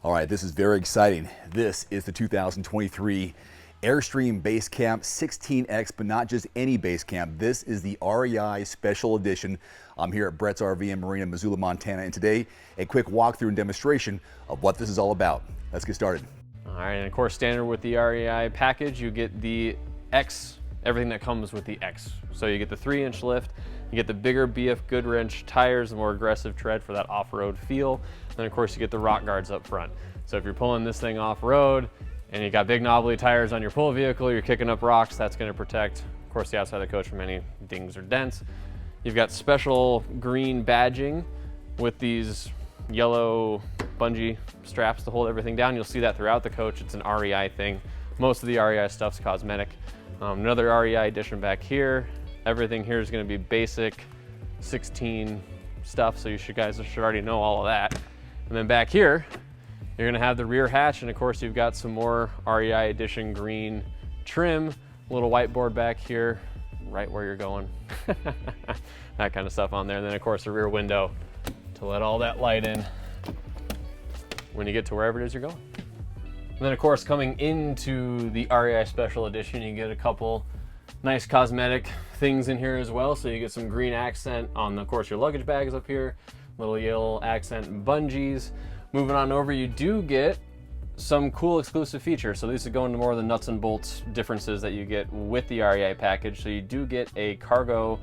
All right, this is very exciting. This is the 2023 Airstream Basecamp 16X, but not just any Basecamp. This is the REI Special Edition. I'm here at Brett's RV and Marina, Missoula, Montana, and today a quick walkthrough and demonstration of what this is all about. Let's get started. All right, and of course, standard with the REI package, you get the X, everything that comes with the X. So you get the 3-inch lift, you get the bigger BF Goodwrench tires, the more aggressive tread for that off-road feel. Then of course you get the rock guards up front. So if you're pulling this thing off-road and you got big knobbly tires on your pull vehicle, you're kicking up rocks, that's gonna protect, of course, the outside of the coach from any dings or dents. You've got special green badging with these yellow bungee straps to hold everything down. You'll see that throughout the coach. It's an REI thing. Most of the REI stuff's cosmetic. Another REI edition back here. Everything here is going to be basic 16 stuff, so you guys should already know all of that. And then back here, you're going to have the rear hatch, and of course you've got some more REI edition green trim, a little whiteboard back here, right where you're going. That kind of stuff on there. And then of course the rear window to let all that light in when you get to wherever it is you're going. And then of course, coming into the REI Special Edition, you get a couple nice cosmetic things in here as well. So you get some green accent on, of course, your luggage bags up here, little yellow accent bungees. Moving on over, you do get some cool exclusive features. So these are going to more of the nuts and bolts differences that you get with the REI package. So you do get a cargo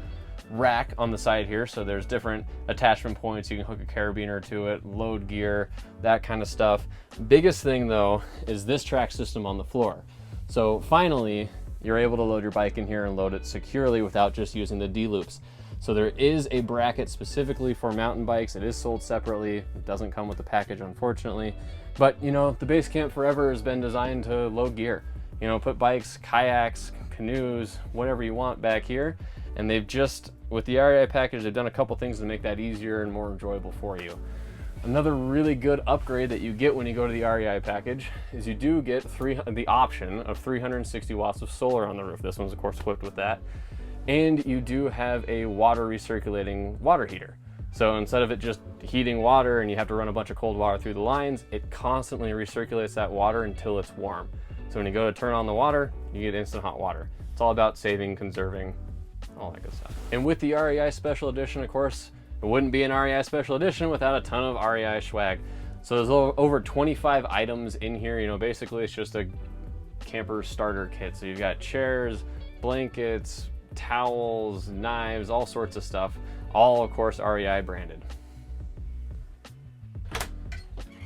rack on the side here, so there's different attachment points. You can hook a carabiner to it, load gear, that kind of stuff. Biggest thing though is this track system on the floor. So finally you're able to load your bike in here and load it securely without just using the D-loops. So there is a bracket specifically for mountain bikes. It is sold separately. It doesn't come with the package, unfortunately, but you know, the Basecamp forever has been designed to load gear, you know, put bikes, kayaks, canoes, whatever you want back here. And they've just, with the REI package, they've done a couple things to make that easier and more enjoyable for you. Another really good upgrade that you get when you go to the REI package is you do get the option of 360 watts of solar on the roof. This one's of course equipped with that. And you do have a water recirculating water heater. So instead of it just heating water and you have to run a bunch of cold water through the lines, it constantly recirculates that water until it's warm. So when you go to turn on the water, you get instant hot water. It's all about saving, conserving, all that good stuff. And with the REI Special Edition, of course, it wouldn't be an REI Special Edition without a ton of REI swag. So there's over 25 items in here. You know, basically it's just a camper starter kit. So you've got chairs, blankets, towels, knives, all sorts of stuff. All, of course, REI branded.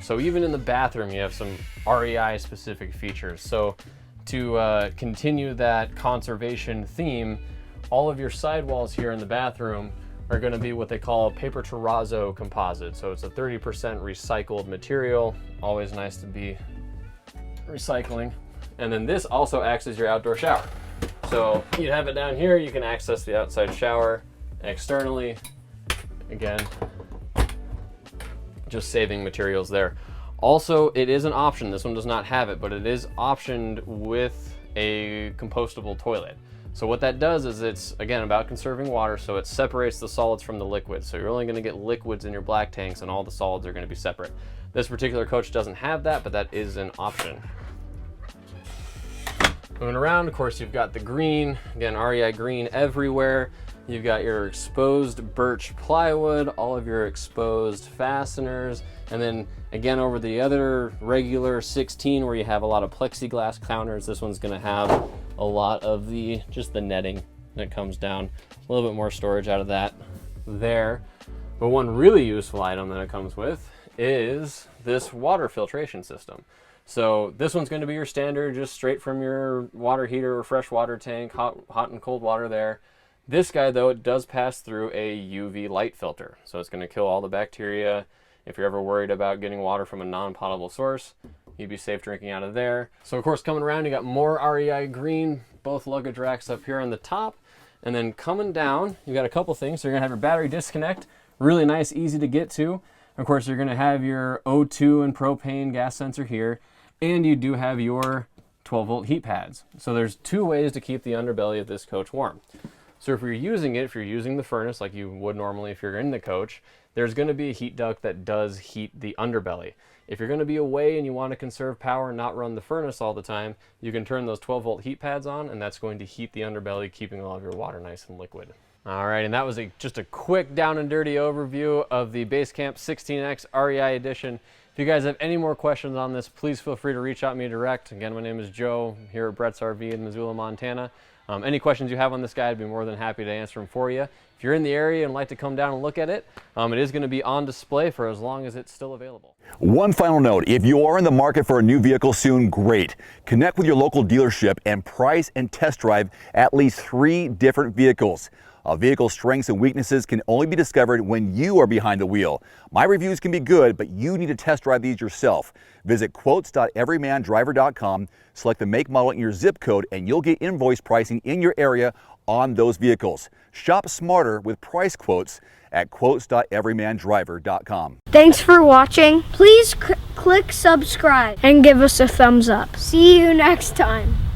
So even in the bathroom, you have some REI specific features. So to continue that conservation theme, all of your sidewalls here in the bathroom are going to be what they call a paper terrazzo composite. So it's a 30% recycled material. Always nice to be recycling. And then this also acts as your outdoor shower. So you have it down here, you can access the outside shower externally. Again, just saving materials there. Also, it is an option. This one does not have it, but it is optioned with a compostable toilet. So what that does is it's, again, about conserving water, so it separates the solids from the liquids. So you're only going to get liquids in your black tanks and all the solids are going to be separate. This particular coach doesn't have that, but that is an option. Moving around, of course, you've got the green, again, REI green everywhere. You've got your exposed birch plywood, all of your exposed fasteners, and then again over the other regular 16 where you have a lot of plexiglass counters, this one's going to have a lot of just the netting that comes down. A little bit more storage out of that there. But one really useful item that it comes with is this water filtration system. So this one's going to be your standard, just straight from your water heater or fresh water tank, hot and cold water there. This guy though, it does pass through a UV light filter. So it's going to kill all the bacteria. If you're ever worried about getting water from a non-potable source, you'd be safe drinking out of there. So of course, coming around, you got more REI green, both luggage racks up here on the top. And then coming down, you got a couple things. So you're gonna have your battery disconnect, really nice, easy to get to. Of course, you're gonna have your O2 and propane gas sensor here. And you do have your 12-volt heat pads. So there's two ways to keep the underbelly of this coach warm. So if you're using it, if you're using the furnace like you would normally if you're in the coach, there's going to be a heat duct that does heat the underbelly. If you're going to be away and you want to conserve power and not run the furnace all the time, you can turn those 12-volt heat pads on, and that's going to heat the underbelly, keeping all of your water nice and liquid. All right, and that was just a quick down and dirty overview of the Basecamp 16X REI edition. If you guys have any more questions on this, please feel free to reach out to me direct. Again, my name is Joe, here at Brett's RV in Missoula, Montana. Any questions you have on this guy, I'd be more than happy to answer them for you. If you're in the area and like to come down and look at it, it is going to be on display for as long as it's still available. One final note, if you are in the market for a new vehicle soon, great. Connect with your local dealership and price and test drive at least 3 different vehicles. A vehicle's strengths and weaknesses can only be discovered when you are behind the wheel. My reviews can be good, but you need to test drive these yourself. Visit quotes.everymandriver.com, select the make, model, and your zip code, and you'll get invoice pricing in your area on those vehicles. Shop smarter with price quotes at quotes.everymandriver.com. Thanks for watching. Please click subscribe and give us a thumbs up. See you next time.